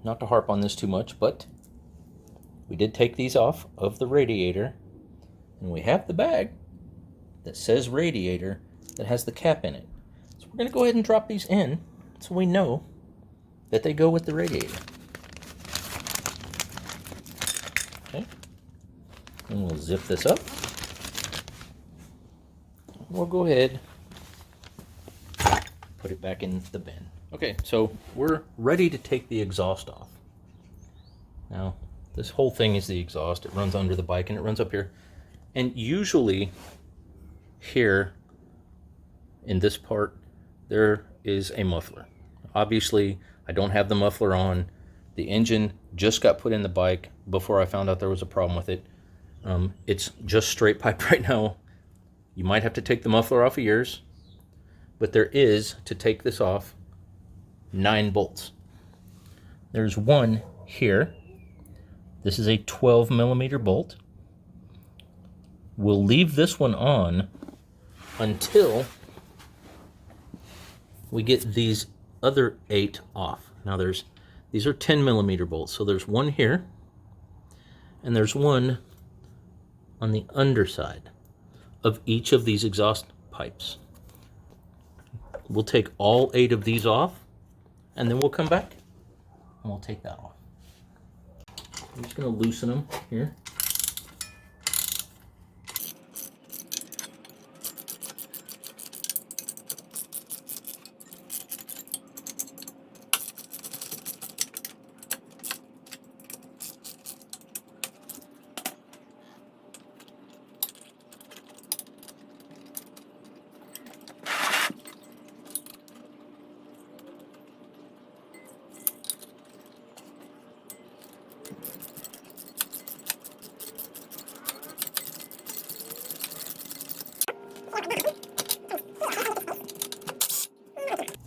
not to harp on this too much, but we did take these off of the radiator, and we have the bag that says radiator that has the cap in it. So we're going to go ahead and drop these in so we know that they go with the radiator. Okay, and we'll zip this up. We'll go ahead, put it back in the bin. Okay, so we're ready to take the exhaust off. Now, this whole thing is the exhaust. It runs under the bike and it runs up here. And usually here in this part, there is a muffler. Obviously, I don't have the muffler on. The engine just got put in the bike before I found out there was a problem with it. It's just straight pipe right now. You might have to take the muffler off of yours, but there is, to take this off, 9 bolts. There's one here. This is a 12 millimeter bolt. We'll leave this one on until we get these other 8 off. Now these are 10 millimeter bolts, so there's one here, and there's one on the underside of each of these exhaust pipes. We'll take all 8 of these off, and then we'll come back and we'll take that off. I'm just going to loosen them here.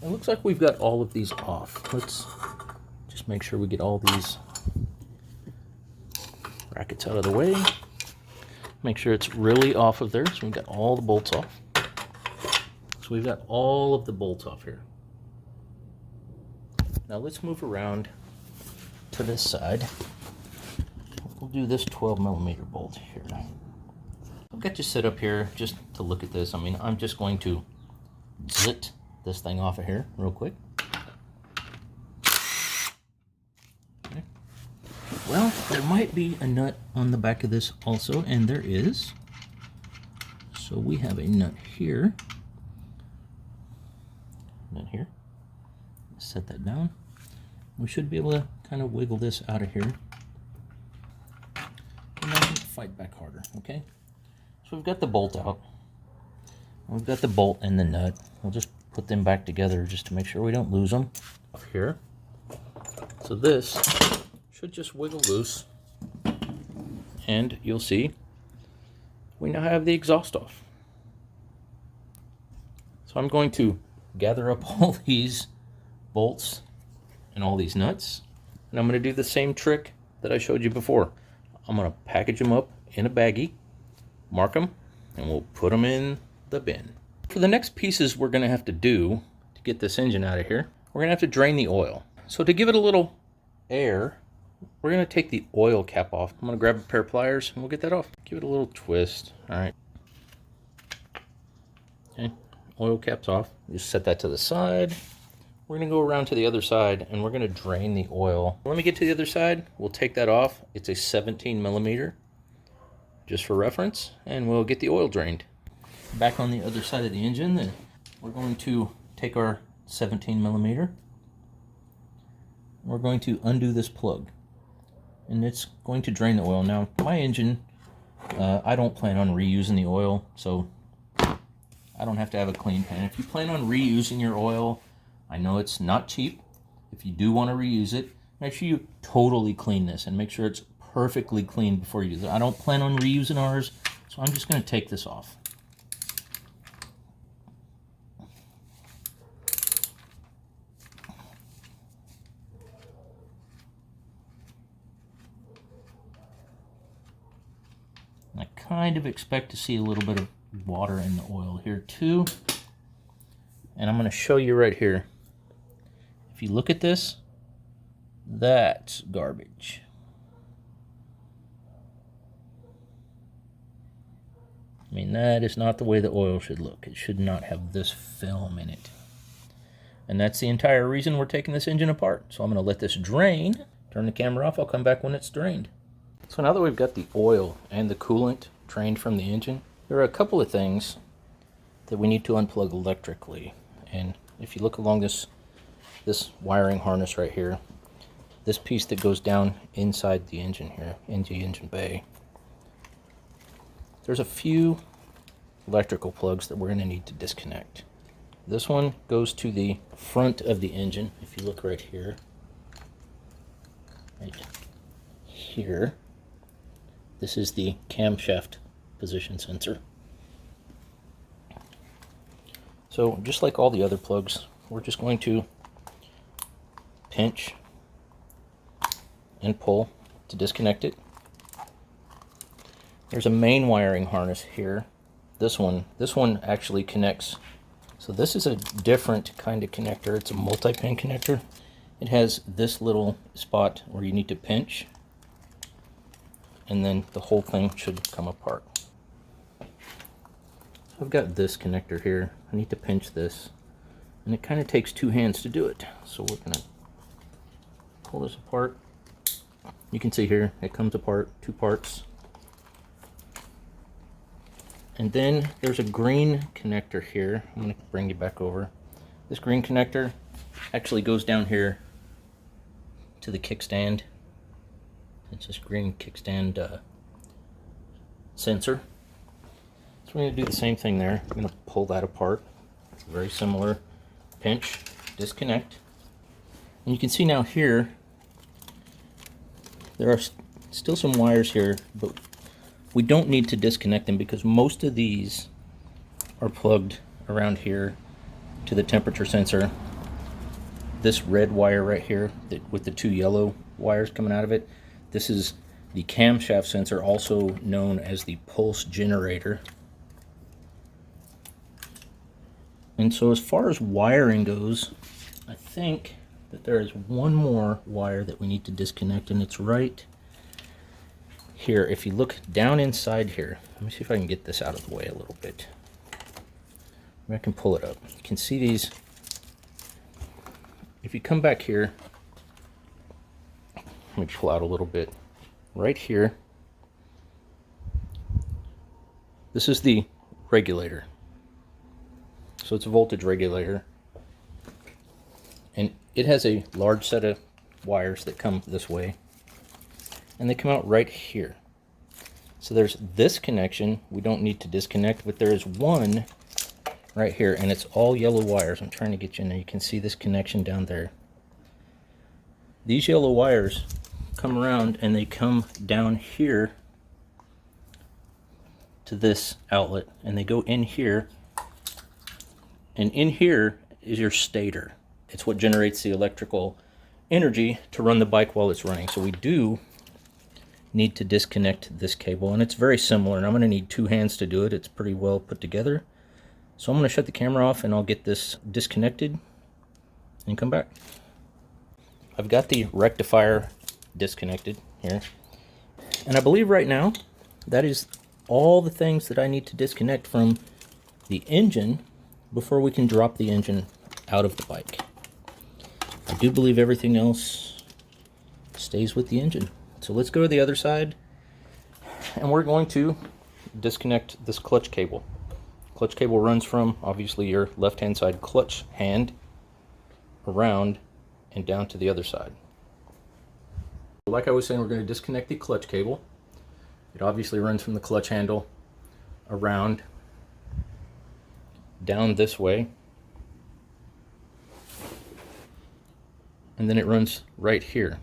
It looks like we've got all of these off. Let's just make sure we get all these brackets out of the way. Make sure it's really off of there, so we've got all the bolts off. So we've got all of the bolts off here. Now let's move around to this side. We'll do this 12 millimeter bolt here. I've got you set up here just to look at this. I mean, I'm just going to zit this thing off of here real quick. Okay. Well, there might be a nut on the back of this also, and there is. So we have a nut here. Nut here. Set that down. We should be able to kind of wiggle this out of here. And then fight back harder, okay? So we've got the bolt out. We've got the bolt and the nut. We'll just put them back together just to make sure we don't lose them up here. So this should just wiggle loose, and you'll see we now have the exhaust off. So I'm going to gather up all these bolts and all these nuts, and I'm going to do the same trick that I showed you before. I'm going to package them up in a baggie, mark them, and we'll put them in the bin. For the next pieces we're going to have to do to get this engine out of here, we're going to have to drain the oil. So to give it a little air, we're going to take the oil cap off. I'm going to grab a pair of pliers and we'll get that off. Give it a little twist. All right. Okay, oil cap's off. Just set that to the side. We're going to go around to the other side and we're going to drain the oil. Let me get to the other side. We'll take that off. It's a 17 millimeter, just for reference, and we'll get the oil drained. Back on the other side of the engine, then we're going to take our 17 millimeter. We're going to undo this plug, and it's going to drain the oil. Now, my engine, I don't plan on reusing the oil, so I don't have to have a clean pan. If you plan on reusing your oil, I know it's not cheap. If you do want to reuse it, make sure you totally clean this and make sure it's perfectly clean before you use it. I don't plan on reusing ours, so I'm just going to take this off. I kind of expect to see a little bit of water in the oil here too. And I'm going to show you right here. If you look at this, That's garbage. I mean, that is not the way the oil should look. It should not have this film in it. And that's the entire reason we're taking this engine apart. So I'm going to let this drain. Turn the camera off. I'll come back when it's drained. So now that we've got the oil and the coolant drained from the engine, there are a couple of things that we need to unplug electrically. And if you look along this wiring harness right here, this piece that goes down inside the engine here, in the engine bay, there's a few electrical plugs that we're going to need to disconnect. This one goes to the front of the engine. If you look right here, this is the camshaft position sensor. So just like all the other plugs, we're just going to pinch and pull to disconnect it. There's a main wiring harness here. This one actually connects. So this is a different kind of connector. It's a multi-pin connector. It has this little spot where you need to pinch, and then the whole thing should come apart. I've got this connector here. I need to pinch this, and it kind of takes two hands to do it. So we're going to pull this apart. You can see here it comes apart, two parts. And then there's a green connector here. I'm going to bring you back over. This green connector actually goes down here to the kickstand. It's this green kickstand sensor. So we're going to do the same thing there. I'm going to pull that apart. It's very similar. Pinch, disconnect. And you can see now here, there are still some wires here, but we don't need to disconnect them because most of these are plugged around here to the temperature sensor. This red wire right here with the two yellow wires coming out of it, this is the camshaft sensor, also known as the pulse generator. And so as far as wiring goes, I think that there is one more wire that we need to disconnect, and it's right here. If you look down inside here, let me see if I can get this out of the way a little bit. Maybe I can pull it up. You can see these. If you come back here, let me pull out a little bit. Right here, this is the regulator. So it's a voltage regulator. And it has a large set of wires that come this way. And they come out right here. So there's this connection we don't need to disconnect, but there is one right here, and it's all yellow wires. I'm trying to get you in there. You can see this connection down there. These yellow wires come around and they come down here to this outlet, and they go in here. And in here is your stator. It's what generates the electrical energy to run the bike while it's running. So we do need to disconnect this cable, and it's very similar, and I'm going to need two hands to do it. It's pretty well put together. So I'm going to shut the camera off and I'll get this disconnected and come back. I've got the rectifier disconnected here, and I believe right now that is all the things that I need to disconnect from the engine before we can drop the engine out of the bike. I do believe everything else stays with the engine. So let's go to the other side, and we're going to disconnect this clutch cable. Clutch cable runs from, obviously, your left-hand side clutch hand around and down to the other side. Like I was saying, we're going to disconnect the clutch cable. It obviously runs from the clutch handle around, down this way, and then it runs right here.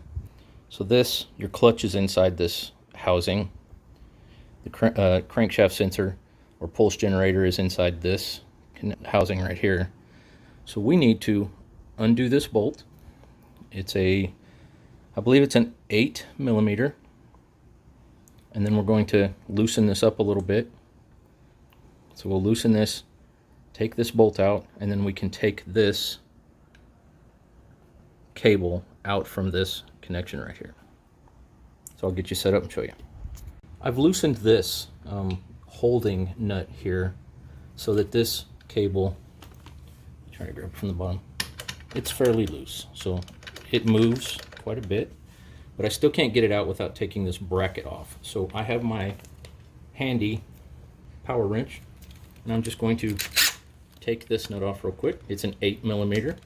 So this, your clutch is inside this housing. The crankshaft sensor or pulse generator is inside this housing right here. So we need to undo this bolt. It's I believe it's an 8mm. And then we're going to loosen this up a little bit. So we'll loosen this, take this bolt out, and then we can take this cable out from this connection right here. So I'll get you set up and show you. I've loosened this holding nut here so that this cable, try to grab it from the bottom, it's fairly loose. So it moves quite a bit, but I still can't get it out without taking this bracket off. So I have my handy power wrench, and I'm just going to take this nut off real quick. It's an 8mm.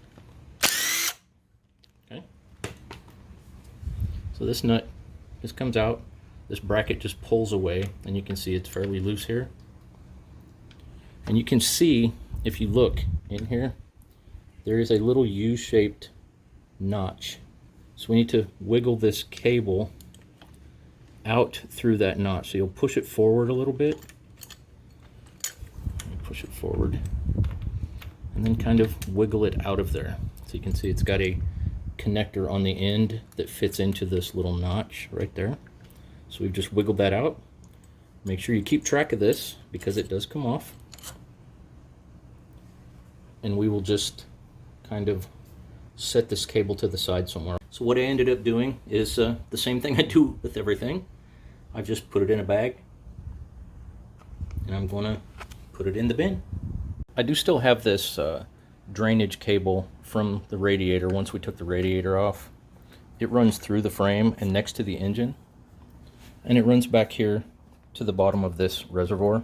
Okay. So this nut just comes out. This bracket just pulls away, and you can see it's fairly loose here. And you can see, if you look in here, there is a little U-shaped notch. So we need to wiggle this cable out through that notch. So you'll push it forward a little bit. Push it forward. And then kind of wiggle it out of there. So you can see it's got a connector on the end that fits into this little notch right there. So we've just wiggled that out. Make sure you keep track of this because it does come off. And we will just kind of set this cable to the side somewhere. So what I ended up doing is the same thing I do with everything. I've just put it in a bag, and I'm going to put it in the bin. I do still have this drainage cable from the radiator. Once we took the radiator off, it runs through the frame and next to the engine, and it runs back here to the bottom of this reservoir.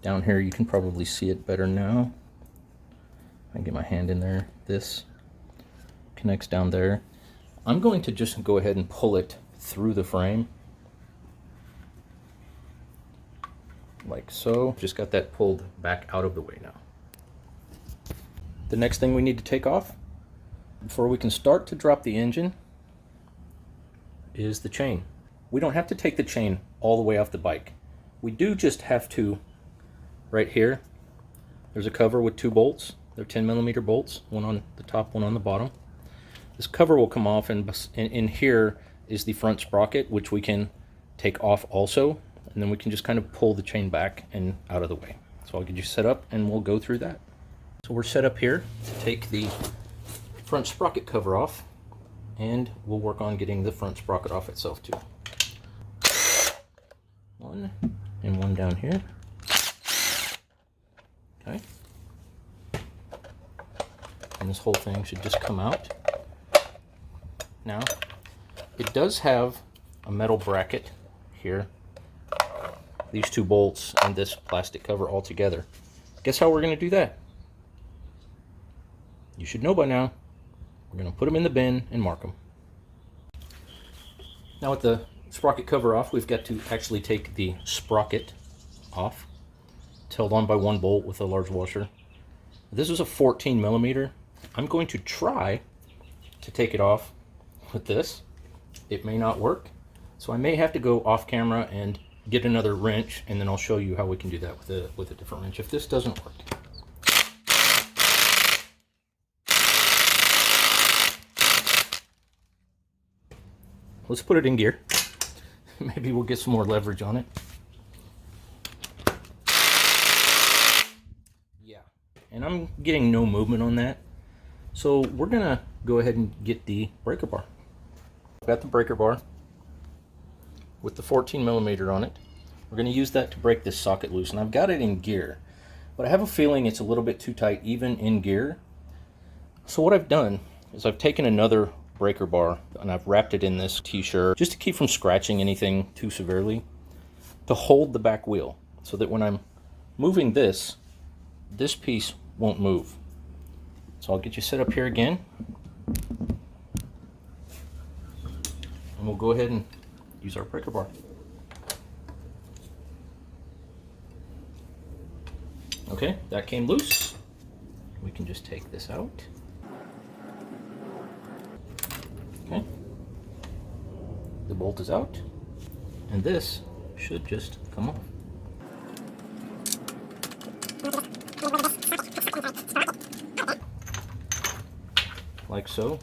Down here you can probably see it better now. I can get my hand in there. This connects down there. I'm going to just go ahead and pull it through the frame like so. Just got that pulled back out of the way now. The next thing we need to take off before we can start to drop the engine is the chain. We don't have to take the chain all the way off the bike. We do just have to, right here, there's a cover with 2 bolts. They're 10mm bolts, one on the top, one on the bottom. This cover will come off, and in here is the front sprocket, which we can take off also, and then we can just kind of pull the chain back and out of the way. So I'll get you set up and we'll go through that. So we're set up here to take the front sprocket cover off, and we'll work on getting the front sprocket off itself too. One and one down here. Okay. And this whole thing should just come out. Now, it does have a metal bracket here, these 2 bolts and this plastic cover all together. Guess how we're going to do that? You should know by now. We're going to put them in the bin and mark them. Now with the sprocket cover off, we've got to actually take the sprocket off. It's held on by 1 bolt with a large washer. This is a 14mm. I'm going to try to take it off with this. It may not work, so I may have to go off camera and get another wrench, and then I'll show you how we can do that with a different wrench if this doesn't work. Let's put it in gear. Maybe we'll get some more leverage on it. Yeah, and I'm getting no movement on that. So we're gonna go ahead and get the breaker bar. I've got the breaker bar with the 14mm on it. We're gonna use that to break this socket loose, and I've got it in gear, but I have a feeling it's a little bit too tight even in gear. So what I've done is I've taken another breaker bar and I've wrapped it in this t-shirt just to keep from scratching anything too severely, to hold the back wheel so that when I'm moving this piece won't move. So I'll get you set up here again, and we'll go ahead and use our breaker bar. Okay, that came loose. We can just take this out. Okay, the bolt is out, and this should just come off. Like so.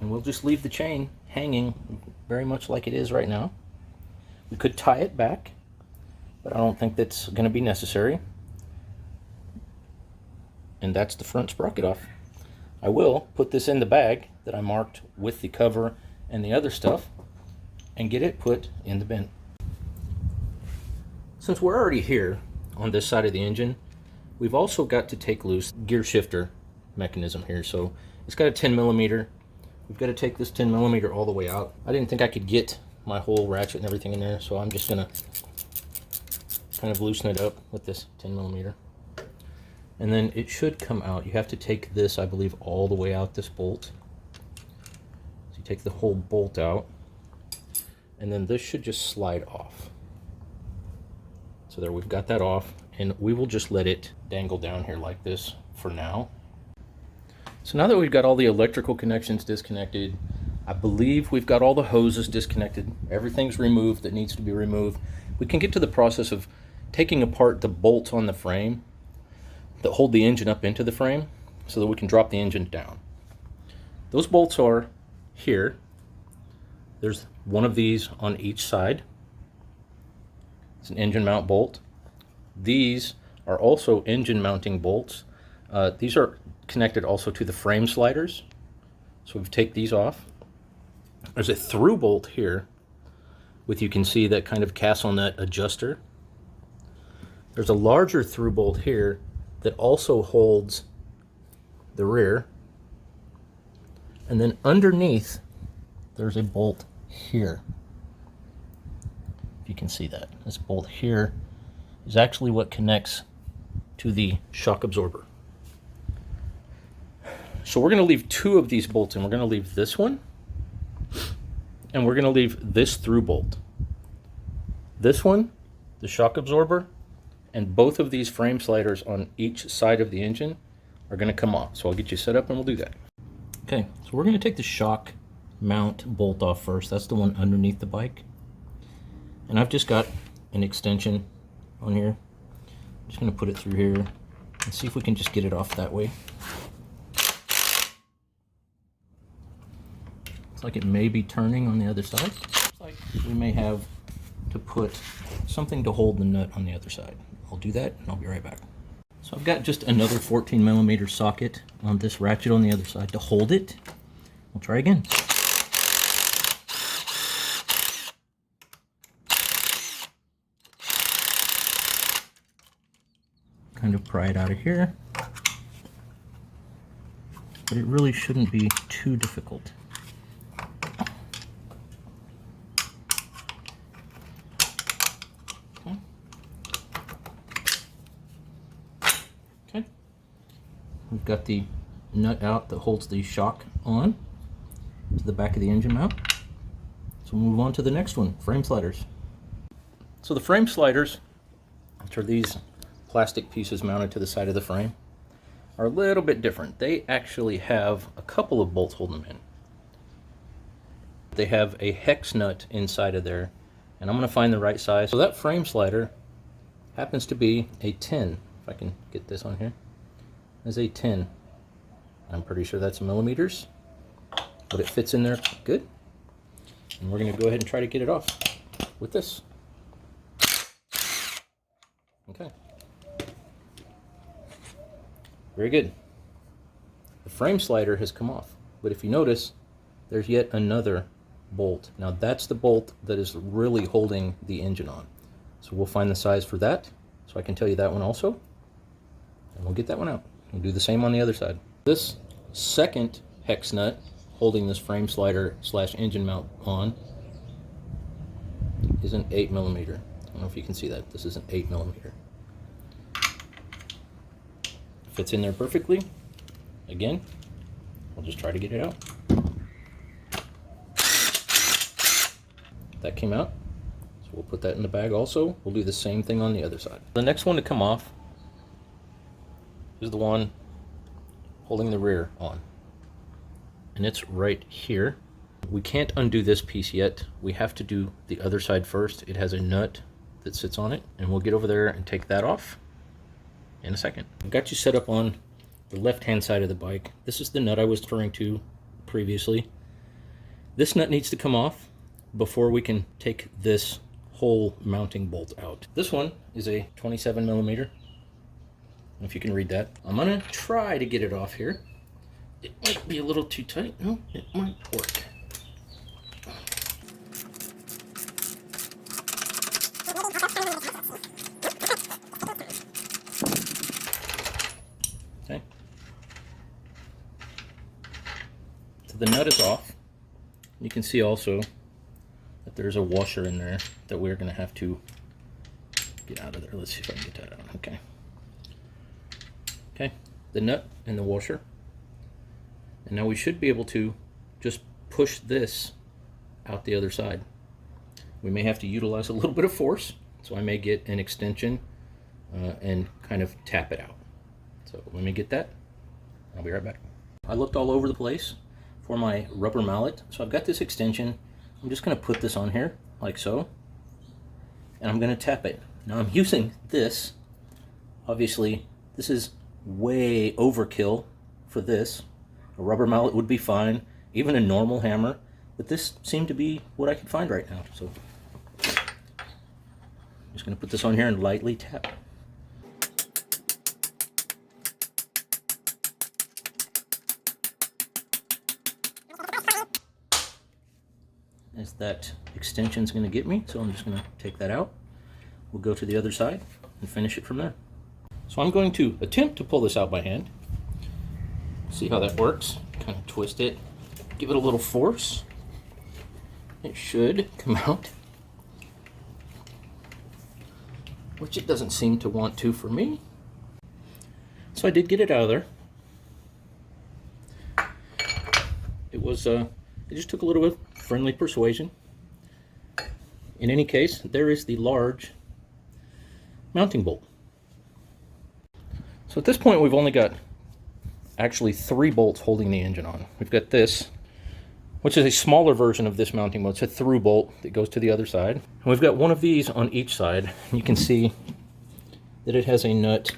And we'll just leave the chain hanging very much like it is right now. We could tie it back, but I don't think that's going to be necessary. And that's the front sprocket off. I will put this in the bag that I marked with the cover and the other stuff and get it put in the bin. Since we're already here on this side of the engine, we've also got to take loose gear shifter mechanism here. So it's got a 10 millimeter. We've got to take this 10 millimeter all the way out. I didn't think I could get my whole ratchet and everything in there, so I'm just gonna kind of loosen it up with this 10 millimeter. And then it should come out. You have to take this, I believe, all the way out, this bolt. So you take the whole bolt out, and then this should just slide off. So there, we've got that off, and we will just let it dangle down here like this for now. So now that we've got all the electrical connections disconnected, I believe we've got all the hoses disconnected, everything's removed that needs to be removed, we can get to the process of taking apart the bolts on the frame that hold the engine up into the frame so that we can drop the engine down. Those bolts are here. There's one of these on each side. It's an engine mount bolt. These are also engine mounting bolts. These are connected also to the frame sliders. So we take these off. There's a through bolt here with, you can see that kind of castle nut adjuster. There's a larger through bolt here that also holds the rear. And then underneath, there's a bolt here. If you can see that. This bolt here is actually what connects to the shock absorber. So we're going to leave two of these bolts in. We're going to leave this one, and we're going to leave this through bolt. This one, the shock absorber, and both of these frame sliders on each side of the engine are going to come off. So I'll get you set up and we'll do that. Okay, so we're going to take the shock mount bolt off first. That's the one underneath the bike. And I've just got an extension on here. I'm just going to put it through here and see if we can just get it off that way. Looks like it may be turning on the other side. Looks like we may have to put something to hold the nut on the other side. I'll do that and I'll be right back. So I've got just another 14 millimeter socket on this ratchet on the other side to hold it. We'll try again. Kind of pry it out of here. But it really shouldn't be too difficult. We've got the nut out that holds the shock on to the back of the engine mount. So we'll move on to the next one, frame sliders. So the frame sliders, which are these plastic pieces mounted to the side of the frame, are a little bit different. They actually have a couple of bolts holding them in. They have a hex nut inside of there, and I'm going to find the right size. So that frame slider happens to be a 10, if I can get this on here. Is a 10. I'm pretty sure that's millimeters, but it fits in there good. And we're going to go ahead and try to get it off with this. Okay. Very good. The frame slider has come off, but if you notice, there's yet another bolt. Now that's the bolt that is really holding the engine on. So we'll find the size for that, so I can tell you that one also, and we'll get that one out. We'll do the same on the other side. This second hex nut holding this frame slider slash engine mount on is an 8 millimeter. I don't know if you can see that. This is an 8 millimeter. Fits in there perfectly. Again, we'll just try to get it out. That came out, so we'll put that in the bag also. We'll do the same thing on the other side. The next one to come off is the one holding the rear on, and it's right here. We can't undo this piece yet. We have to do the other side first. It has a nut that sits on it, and we'll get over there and take that off in a second. I've got you set up on the left hand side of the bike. This is the nut I was referring to previously. This nut needs to come off before we can take this whole mounting bolt out. This one is a 27 millimeter. If you can read that. I'm gonna try to get it off here. It might be a little too tight. No, it might work. Okay. So the nut is off. You can see also that there's a washer in there that we're going to have to get out of there. Let's see if I can get that out. Okay. Okay, the nut and the washer. And now we should be able to just push this out the other side. We may have to utilize a little bit of force, so I may get an extension and kind of tap it out. So let me get that. I'll be right back. I looked all over the place for my rubber mallet. So I've got this extension. I'm just going to put this on here like so, and I'm going to tap it. Now I'm using this. Obviously, this is way overkill for this. A rubber mallet would be fine, even a normal hammer, but this seemed to be what I could find right now. So I'm just going to put this on here and lightly tap. As that extension is going to get me, so I'm just going to take that out. We'll go to the other side and finish it from there. So I'm going to attempt to pull this out by hand. See how that works. Kind of twist it, give it a little force. It should come out, which it doesn't seem to want to for me. So I did get it out of there. It just took a little bit of friendly persuasion. In any case, there is the large mounting bolt. So at this point, we've only got actually 3 bolts holding the engine on. We've got this, which is a smaller version of this mounting bolt. It's a through bolt that goes to the other side. And we've got one of these on each side. You can see that it has a nut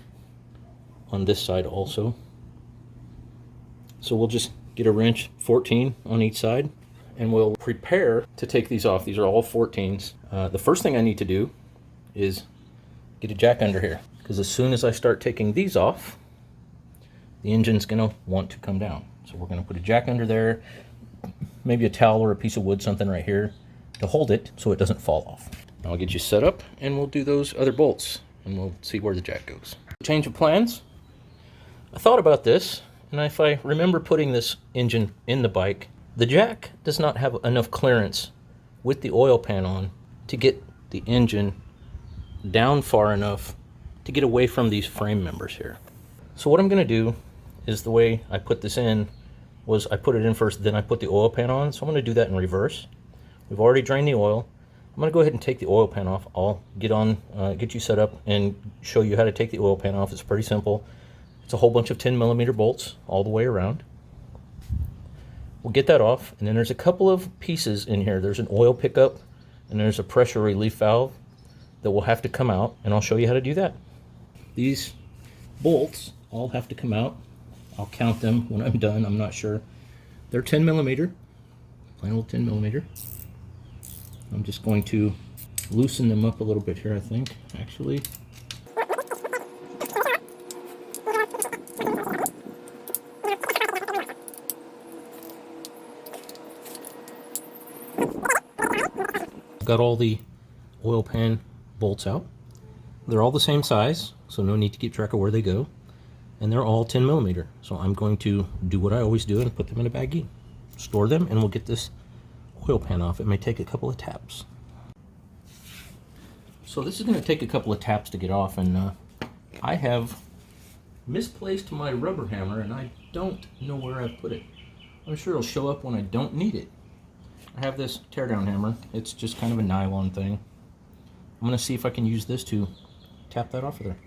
on this side also. So we'll just get a wrench, 14 on each side, and we'll prepare to take these off. These are all 14s. The first thing I need to do is get a jack under here, because as soon as I start taking these off, the engine's gonna want to come down. So we're gonna put a jack under there, maybe a towel or a piece of wood, something right here to hold it so it doesn't fall off. I'll get you set up and we'll do those other bolts and we'll see where the jack goes. Change of plans. I thought about this, and if I remember putting this engine in the bike, the jack does not have enough clearance with the oil pan on to get the engine down far enough to get away from these frame members here. So what I'm going to do is, the way I put this in was I put it in first, then I put the oil pan on. So I'm going to do that in reverse. We've already drained the oil. I'm going to go ahead and take the oil pan off. I'll get you set up and show you how to take the oil pan off. It's pretty simple. It's a whole bunch of 10mm bolts all the way around. We'll get that off, and then there's a couple of pieces in here. There's an oil pickup and there's a pressure relief valve that will have to come out, and I'll show you how to do that. These bolts all have to come out. I'll count them when I'm done. I'm not sure. They're 10mm, plain old 10mm. I'm just going to loosen them up a little bit here, I think, actually. Got all the oil pan bolts out. They're all the same size, so no need to keep track of where they go. And they're all 10mm. So I'm going to do what I always do and put them in a baggie. Store them, and we'll get this oil pan off. It may take a couple of taps. So this is going to take a couple of taps to get off, and I have misplaced my rubber hammer, and I don't know where I put it. I'm sure it'll show up when I don't need it. I have this teardown hammer. It's just kind of a nylon thing. I'm going to see if I can use this to tap that off of there.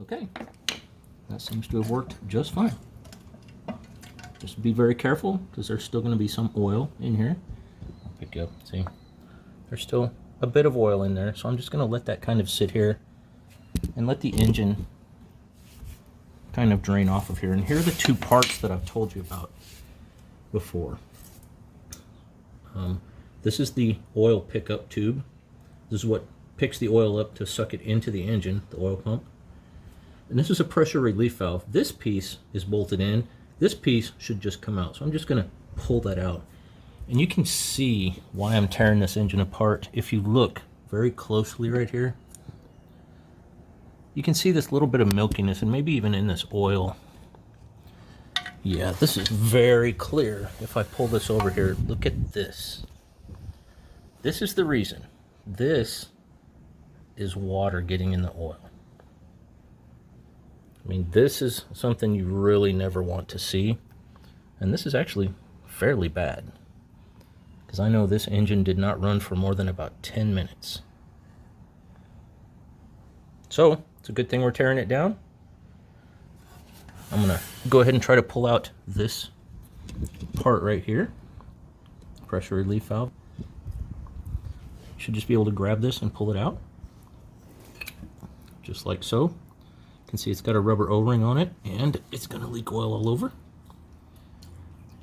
Okay, that seems to have worked just fine. Just be very careful, because there's still going to be some oil in here. I'll pick you up, see? There's still a bit of oil in there, so I'm just going to let that kind of sit here and let the engine kind of drain off of here. And here are the 2 parts that I've told you about before. This is the oil pickup tube. This is what picks the oil up to suck it into the engine, the oil pump. And this is a pressure relief valve. This piece is bolted in. This piece should just come out. So I'm just gonna pull that out. And you can see why I'm tearing this engine apart. If you look very closely right here, you can see this little bit of milkiness, and maybe even in this oil. Yeah, this is very clear. If I pull this over here, look at this. This is the reason. This is water getting in the oil. I mean, this is something you really never want to see. And this is actually fairly bad, because I know this engine did not run for more than about 10 minutes. So it's a good thing we're tearing it down. I'm gonna go ahead and try to pull out this part right here, pressure relief valve. You should just be able to grab this and pull it out, just like so. You can see it's got a rubber O-ring on it, and it's gonna leak oil all over.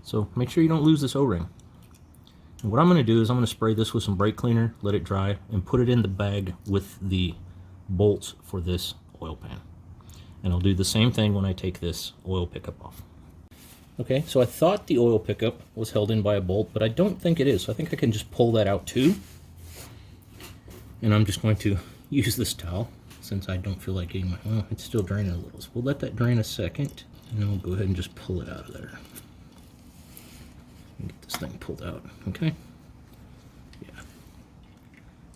So make sure you don't lose this O-ring. And what I'm gonna do is I'm gonna spray this with some brake cleaner, let it dry, and put it in the bag with the bolts for this oil pan. And I'll do the same thing when I take this oil pickup off. Okay, so I thought the oil pickup was held in by a bolt, but I don't think it is. So I think I can just pull that out too. And I'm just going to use this towel, since I don't feel like getting my, well, it's still draining a little. So we'll let that drain a second, and then we'll go ahead and just pull it out of there. Get this thing pulled out, okay? Yeah.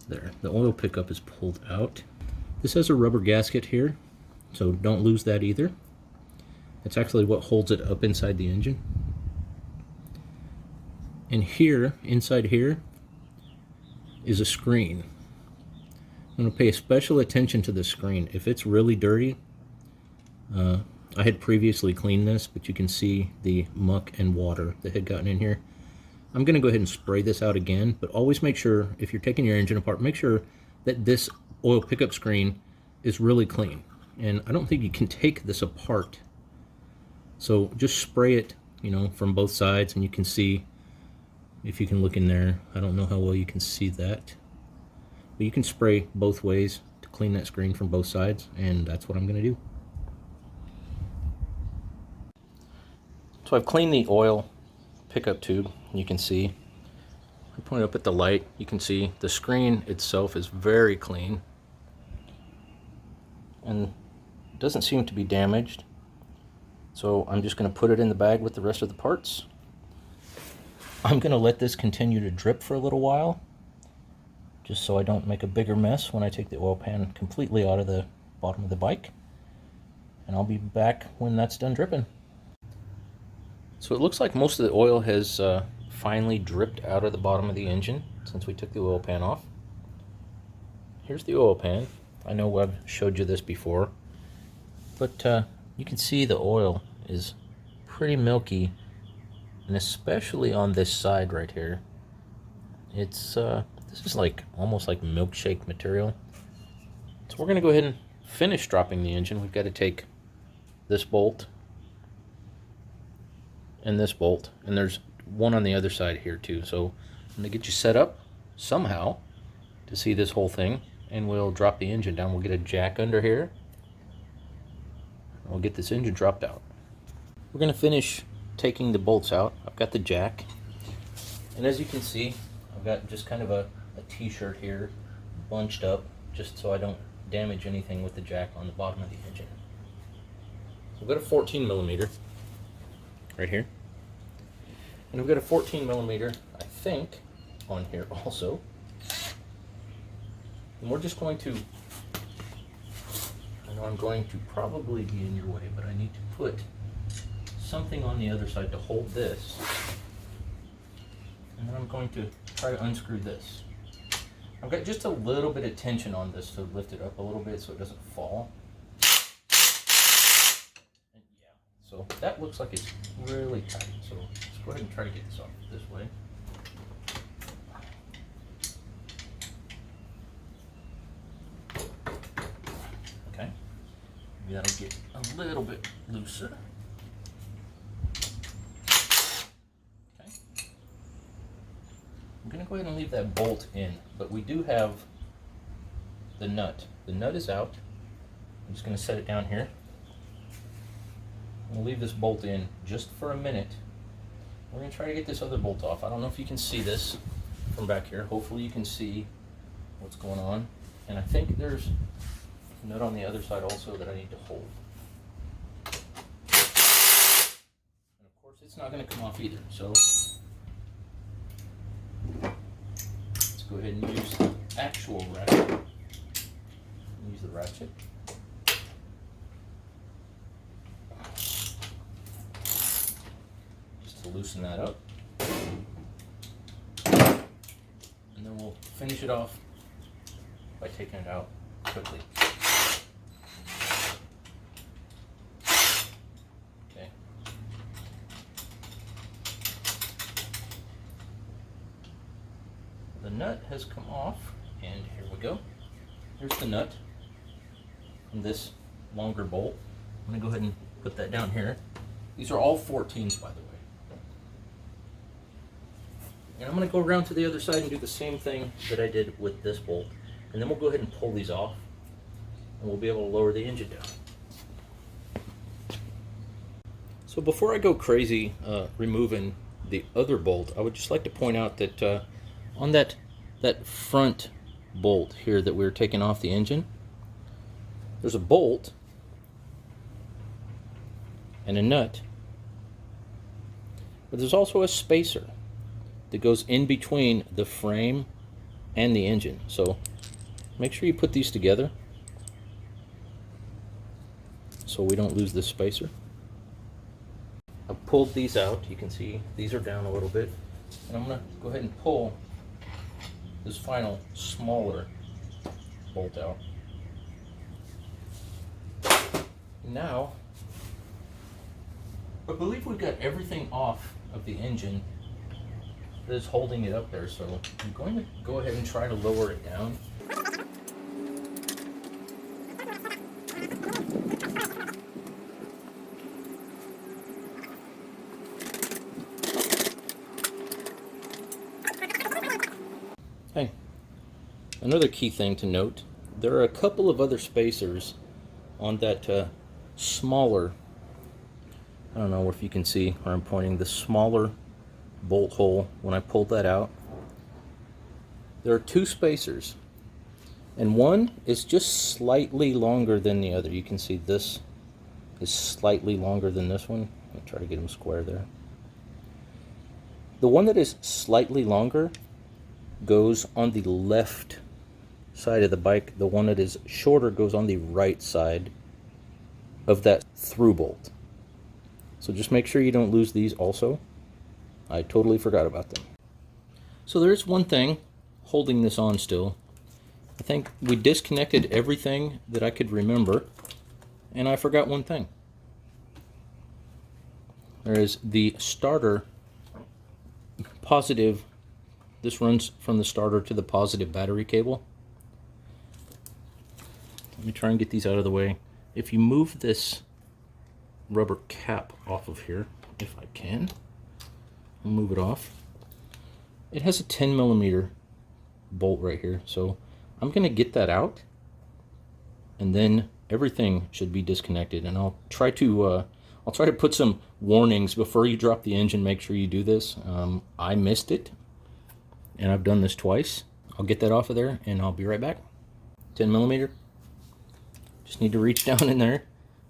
There, the oil pickup is pulled out. This has a rubber gasket here, so don't lose that either. It's actually what holds it up inside the engine. And here, inside here, is a screen. I'm going to pay special attention to this screen. If it's really dirty, I had previously cleaned this, but you can see the muck and water that had gotten in here. I'm going to go ahead and spray this out again, but always make sure, if you're taking your engine apart, make sure that this oil pickup screen is really clean. And I don't think you can take this apart. So just spray it, you know, from both sides, and you can see, if you can look in there, I don't know how well you can see that, but you can spray both ways to clean that screen from both sides, and that's what I'm going to do. So I've cleaned the oil pickup tube. You can see, I point up at the light, you can see the screen itself is very clean and doesn't seem to be damaged. So I'm just going to put it in the bag with the rest of the parts. I'm going to let this continue to drip for a little while, just so I don't make a bigger mess when I take the oil pan completely out of the bottom of the bike. And I'll be back when that's done dripping. So it looks like most of the oil has finally dripped out of the bottom of the engine since we took the oil pan off. Here's the oil pan. I know I've showed you this before, but you can see the oil is pretty milky, and especially on this side right here. It's this is like almost like milkshake material. So we're going to go ahead and finish dropping the engine. We've got to take this bolt and this bolt, and there's one on the other side here too. So I'm going to get you set up somehow to see this whole thing, and we'll drop the engine down. We'll get a jack under here. We'll get this engine dropped out. We're going to finish taking the bolts out. I've got the jack, and as you can see, I've got just kind of a t-shirt here bunched up just so I don't damage anything with the jack on the bottom of the engine. So we've got a 14 millimeter right here, and we've got a 14 millimeter, I think, on here also. And we're just going to, I know I'm going to probably be in your way, but I need to put something on the other side to hold this, and then I'm going to try to unscrew this. I've got just a little bit of tension on this to lift it up a little bit so it doesn't fall. And yeah, so that looks like it's really tight. So let's go ahead and try to get this off this way. Okay, maybe that'll get a little bit looser. I'm going to go ahead and leave that bolt in, but we do have the nut. The nut is out, I'm just going to set it down here. We'll leave this bolt in just for a minute. We're going to try to get this other bolt off. I don't know if you can see this from back here. Hopefully you can see what's going on. And I think there's a nut on the other side also that I need to hold. And of course it's not going to come off either. So let's go ahead and use the actual ratchet. Use the ratchet. To loosen that up, and then we'll finish it off by taking it out quickly. Okay. The nut has come off, and here we go. Here's the nut from this longer bolt. I'm going to go ahead and put that down here. These are all 14s, by the way. And I'm going to go around to the other side and do the same thing that I did with this bolt. And then we'll go ahead and pull these off, and we'll be able to lower the engine down. So before I go crazy removing the other bolt, I would just like to point out that on that front bolt here that we were taking off the engine, there's a bolt and a nut, but there's also a spacer that goes in between the frame and the engine. So make sure you put these together so we don't lose this spacer. I've pulled these out. You can see these are down a little bit, and I'm going to go ahead and pull this final smaller bolt out. Now I believe we've got everything off of the engine that is holding it up there, so I'm going to go ahead and try to lower it down. Hey, another key thing to note, there are a couple of other spacers on that smaller, I don't know if you can see where I'm pointing, the smaller bolt hole. When I pulled that out, there are two spacers, and one is just slightly longer than the other. You can see this is slightly longer than this one. I'll try to get them square there. The one that is slightly longer goes on the left side of the bike. The one that is shorter goes on the right side of that through bolt. So just make sure you don't lose these also. I totally forgot about them. So there's one thing holding this on still. I think we disconnected everything that I could remember, and I forgot one thing. There is the starter positive. This runs from the starter to the positive battery cable. Let me try and get these out of the way. If you move this rubber cap off of here, if I can, I'll move it off. It has a 10mm bolt right here, so I'm going to get that out, and then everything should be disconnected. And I'll try to put some warnings before you drop the engine. Make sure you do this. I missed it, and I've done this twice. I'll get that off of there, and I'll be right back. 10mm. Just need to reach down in there.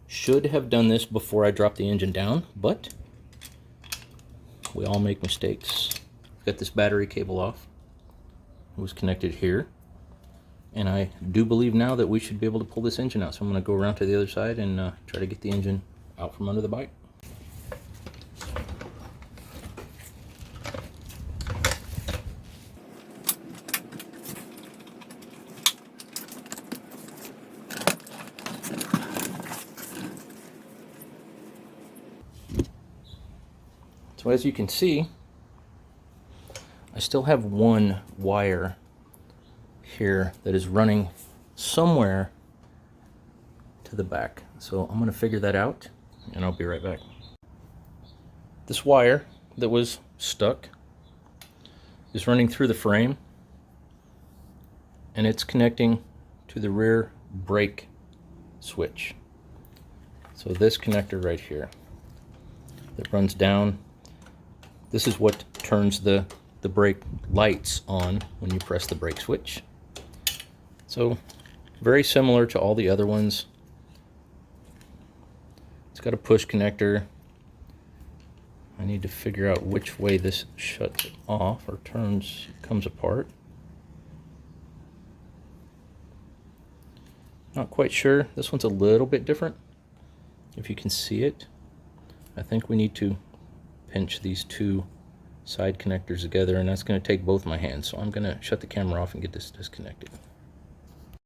Should have done this before I dropped the engine down, but we all make mistakes. Got this battery cable off. It was connected here, and I do believe now that we should be able to pull this engine out. So I'm going to go around to the other side and try to get the engine out from under the bike. So as you can see, I still have one wire here that is running somewhere to the back. So I'm going to figure that out, and I'll be right back. This wire that was stuck is running through the frame, and it's connecting to the rear brake switch. So this connector right here that runs down, this is what turns the brake lights on when you press the brake switch. So very similar to all the other ones. It's got a push connector. I need to figure out which way this shuts off or comes apart. Not quite sure. This one's a little bit different. If you can see it, I think we need to pinch these two side connectors together, and that's going to take both my hands. So I'm going to shut the camera off and get this disconnected.